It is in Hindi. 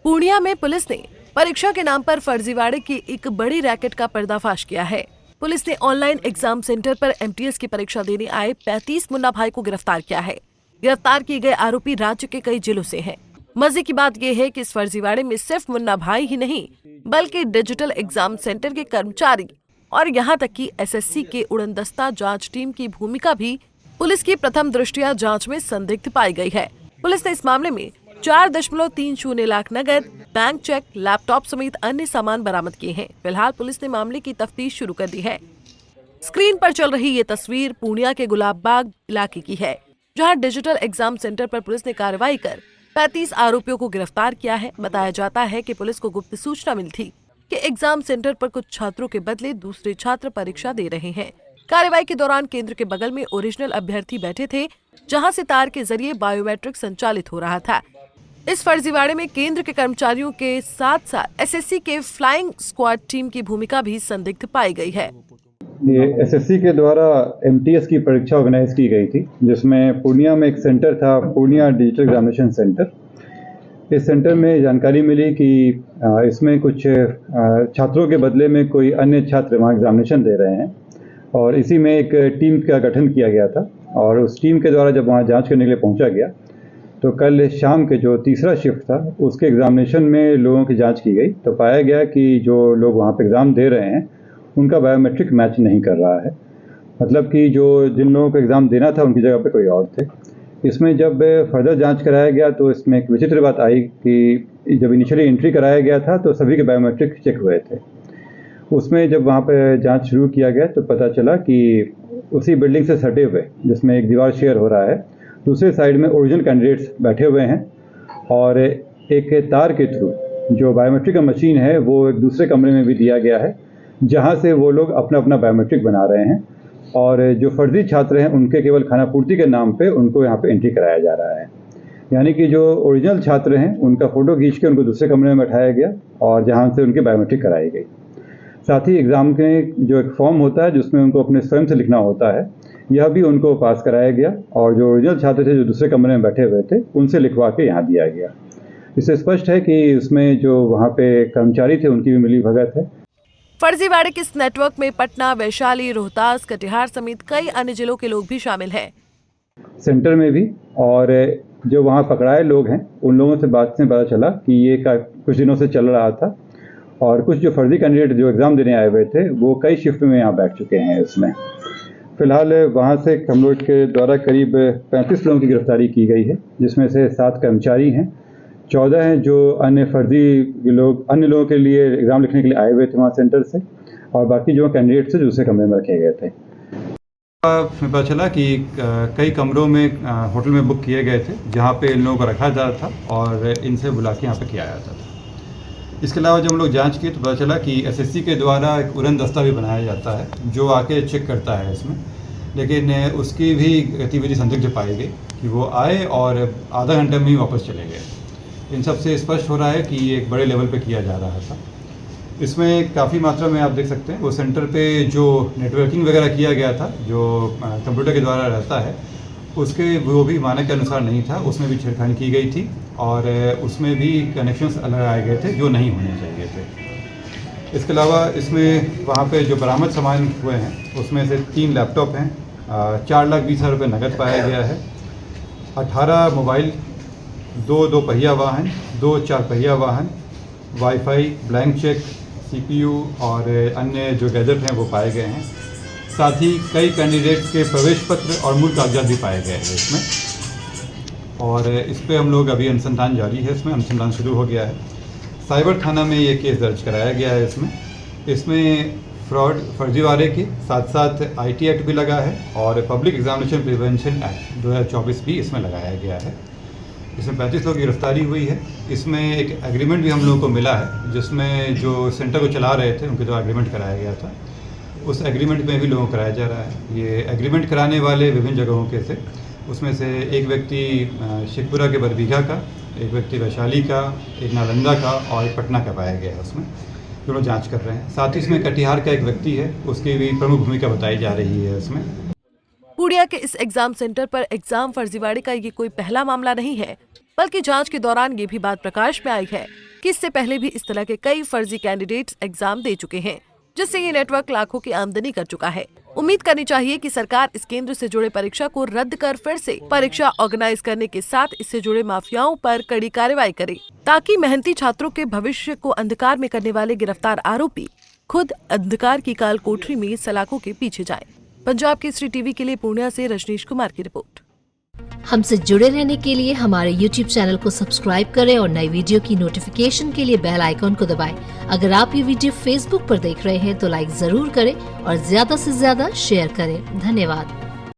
पूर्णिया में पुलिस ने परीक्षा के नाम पर फर्जीवाड़े की एक बड़ी रैकेट का पर्दाफाश किया है। पुलिस ने ऑनलाइन एग्जाम सेंटर पर एमटीएस की परीक्षा देने आए 35 मुन्ना भाई को गिरफ्तार किया है। गिरफ्तार किए गए आरोपी राज्य के कई जिलों से हैं। मजे की बात यह है कि इस फर्जीवाड़े में सिर्फ मुन्ना भाई ही नहीं, बल्कि डिजिटल एग्जाम सेंटर के कर्मचारी और यहाँ तक कि एसएससी के उड़नदस्ता जांच टीम की भूमिका भी पुलिस की प्रथम दृष्टया जांच में संदिग्ध पाई गई है। पुलिस ने इस मामले में 4.30 लाख नगद, बैंक चेक, लैपटॉप समेत अन्य सामान बरामद किए हैं। फिलहाल पुलिस ने मामले की तफ्तीश शुरू कर दी है। स्क्रीन पर चल रही ये तस्वीर पूर्णिया के गुलाबबाग इलाके की है, जहां डिजिटल एग्जाम सेंटर पर पुलिस ने कार्रवाई कर 35 आरोपियों को गिरफ्तार किया है। बताया जाता है कि पुलिस को गुप्त सूचना मिली थी कि एग्जाम सेंटर पर कुछ छात्रों के बदले दूसरे छात्र परीक्षा दे रहे हैं। कार्रवाई के दौरान केंद्र के बगल में ओरिजिनल अभ्यर्थी बैठे थे, जहां से तार के जरिए बायोमेट्रिक संचालित हो रहा था। इस फर्जीवाड़े में केंद्र के कर्मचारियों के साथ साथ एसएससी के फ्लाइंग स्क्वाड टीम की भूमिका भी संदिग्ध पाई गई है। ये एसएससी के द्वारा एमटीएस की परीक्षा ऑर्गेनाइज की गई थी, जिसमें पूर्णिया में एक सेंटर था, पूर्णिया डिजिटल एग्जामिनेशन सेंटर। इस सेंटर में जानकारी मिली कि इसमें कुछ छात्रों के बदले में कोई अन्य छात्र वहाँ एग्जामिनेशन दे रहे हैं और इसी में एक टीम का गठन किया गया था। और उस टीम के द्वारा जब वहाँ जांच करने के लिए पहुँचा गया तो कल शाम के जो तीसरा शिफ्ट था उसके एग्जामिनेशन में लोगों की जांच की गई तो पाया गया कि जो लोग वहाँ पे एग्ज़ाम दे रहे हैं उनका बायोमेट्रिक मैच नहीं कर रहा है। मतलब कि जिन लोगों को एग्ज़ाम देना था उनकी जगह पे कोई और थे। इसमें जब फर्दर जांच कराया गया तो इसमें एक विचित्र बात आई कि जब इनिशियली एंट्री कराया गया था तो सभी के बायोमेट्रिक चेक हुए थे। उसमें जब वहाँ पे जांच शुरू किया गया तो पता चला कि उसी बिल्डिंग से सटे हुए, जिसमें एक दीवार शेयर हो रहा है, दूसरे साइड में ओरिजिनल कैंडिडेट्स बैठे हुए हैं और एक तार के थ्रू जो बायोमेट्रिक का मशीन है वो एक दूसरे कमरे में भी दिया गया है, जहां से वो लोग अपना अपना बायोमेट्रिक बना रहे हैं और जो फर्जी छात्र हैं उनके केवल खानापूर्ति के नाम पे उनको यहाँ पे एंट्री कराया जा रहा है। यानी कि जो ओरिजिनल छात्र हैं उनका फ़ोटो खींच के उनको दूसरे कमरे में बैठाया गया और जहाँ से उनकी बायोमेट्रिक कराई गई। साथ ही एग्ज़ाम के जो एक फॉर्म होता है जिसमें उनको अपने स्वयं से लिखना होता है, यह भी उनको पास कराया गया और जो ओरिजिनल छात्र थे जो दूसरे कमरे में बैठे हुए थे उनसे लिखवा के यहाँ दिया गया। इससे स्पष्ट है कि इसमें जो वहाँ पे कर्मचारी थे उनकी भी मिली भगत है। फर्जीवाड़े के इस नेटवर्क में पटना, वैशाली, रोहतास, कटिहार समेत कई अन्य जिलों के लोग भी शामिल हैं। सेंटर में भी और जो वहाँ पकड़ाए लोग हैं उन लोगों से बात से पता चला कि ये कुछ दिनों से चल रहा था और कुछ जो फर्जी कैंडिडेट जो एग्ज़ाम देने आए हुए थे वो कई शिफ्ट में यहाँ बैठ चुके हैं। इसमें फिलहाल वहाँ से हम लोग के द्वारा करीब 35 लोगों की गिरफ्तारी की गई है, जिसमें से 7 कर्मचारी हैं, 14 हैं जो अन्य लोगों के लिए एग्ज़ाम लिखने के लिए आए हुए थे वहाँ सेंटर से और बाकी जो कैंडिडेट थे दूसरे कमरे में रखे गए थे। पता चला कि कई कमरों में होटल में बुक किए गए थे जहाँ पे इन लोगों को रखा जाता था और इनसे बुला के यहाँ पे किया जाता था। इसके अलावा जब हम लोग जांच किए तो पता चला कि एसएससी के द्वारा एक उड़नदस्ता भी बनाया जाता है जो आके चेक करता है इसमें, लेकिन उसकी भी गतिविधि संदिग्ध पाई गई कि वो आए और आधा घंटे में ही वापस चले गए। इन सब से स्पष्ट हो रहा है कि ये एक बड़े लेवल पे किया जा रहा था। इसमें काफ़ी मात्रा में आप देख सकते हैं वो सेंटर पे जो नेटवर्किंग वगैरह किया गया था जो कंप्यूटर के द्वारा रहता है उसके वो भी मानक के अनुसार नहीं था, उसमें भी छेड़खानी की गई थी और उसमें भी कनेक्शंस लगाए गए थे जो नहीं होने चाहिए थे। इसके अलावा इसमें वहाँ पे जो बरामद सामान हुए हैं उसमें से 3 लैपटॉप हैं, 4,20,000 रुपये नकद पाया गया है, 18 मोबाइल, 2 पहिया वाहन, 2 4 पहिया वाहन, वाईफाई, ब्लैंक चेक, सीपीयू और अन्य जो गैजेट हैं वो पाए गए हैं। साथ ही कई कैंडिडेट्स के प्रवेश पत्र और मूल कागजात भी पाए गए हैं इसमें और इस पर हम लोग अभी अनुसंधान जारी है। इसमें अनुसंधान शुरू हो गया है। साइबर थाना में ये केस दर्ज कराया गया है। इसमें फर्जीवाड़े के साथ साथ आईटी एक्ट भी लगा है और पब्लिक एग्जामिनेशन प्रिवेंशन एक्ट 2024 भी इसमें लगाया गया है। इसमें 35 लोगों की गिरफ्तारी हुई है। इसमें एक एग्रीमेंट भी हम लोगों को मिला है जिसमें जो सेंटर को चला रहे थे उनके द्वारा एग्रीमेंट कराया गया था। उस एग्रीमेंट में भी लोगों को कराया जा रहा है। ये एग्रीमेंट कराने वाले विभिन्न जगहों के थे, उसमें से एक व्यक्ति शेखपुरा के बरबीघा का, एक व्यक्ति वैशाली का, एक नालंदा का और एक पटना का पाया गया है। उसमें जो लोग जाँच कर रहे हैं। साथ ही इसमें कटिहार का एक व्यक्ति है, उसकी भी प्रमुख भूमिका बताई जा रही है। इसमें पूर्णिया के इस एग्जाम सेंटर पर एग्जाम फर्जीवाड़े का ये कोई पहला मामला नहीं है, बल्कि जांच के दौरान ये भी बात प्रकाश में आई है कि इससे पहले भी इस तरह के कई फर्जी कैंडिडेट्स एग्जाम दे चुके हैं, जिससे ये नेटवर्क लाखों की आमदनी कर चुका है। उम्मीद करनी चाहिए कि सरकार इस केंद्र से जुड़े परीक्षा को रद्द कर फिर से परीक्षा ऑर्गेनाइज करने के साथ इससे जुड़े माफियाओं पर कड़ी कार्रवाई करे, ताकि मेहनती छात्रों के भविष्य को अंधकार में करने वाले गिरफ्तार आरोपी खुद अंधकार की काल कोठरी में सलाखों के पीछे जाएं। पंजाब केसरी टीवी के लिए पूर्णिया से रजनीश कुमार की रिपोर्ट। हमसे जुड़े रहने के लिए हमारे YouTube चैनल को सब्सक्राइब करें और नई वीडियो की नोटिफिकेशन के लिए बेल आइकॉन को दबाएं। अगर आप ये वीडियो Facebook पर देख रहे हैं तो लाइक जरूर करें और ज्यादा से ज्यादा शेयर करें। धन्यवाद।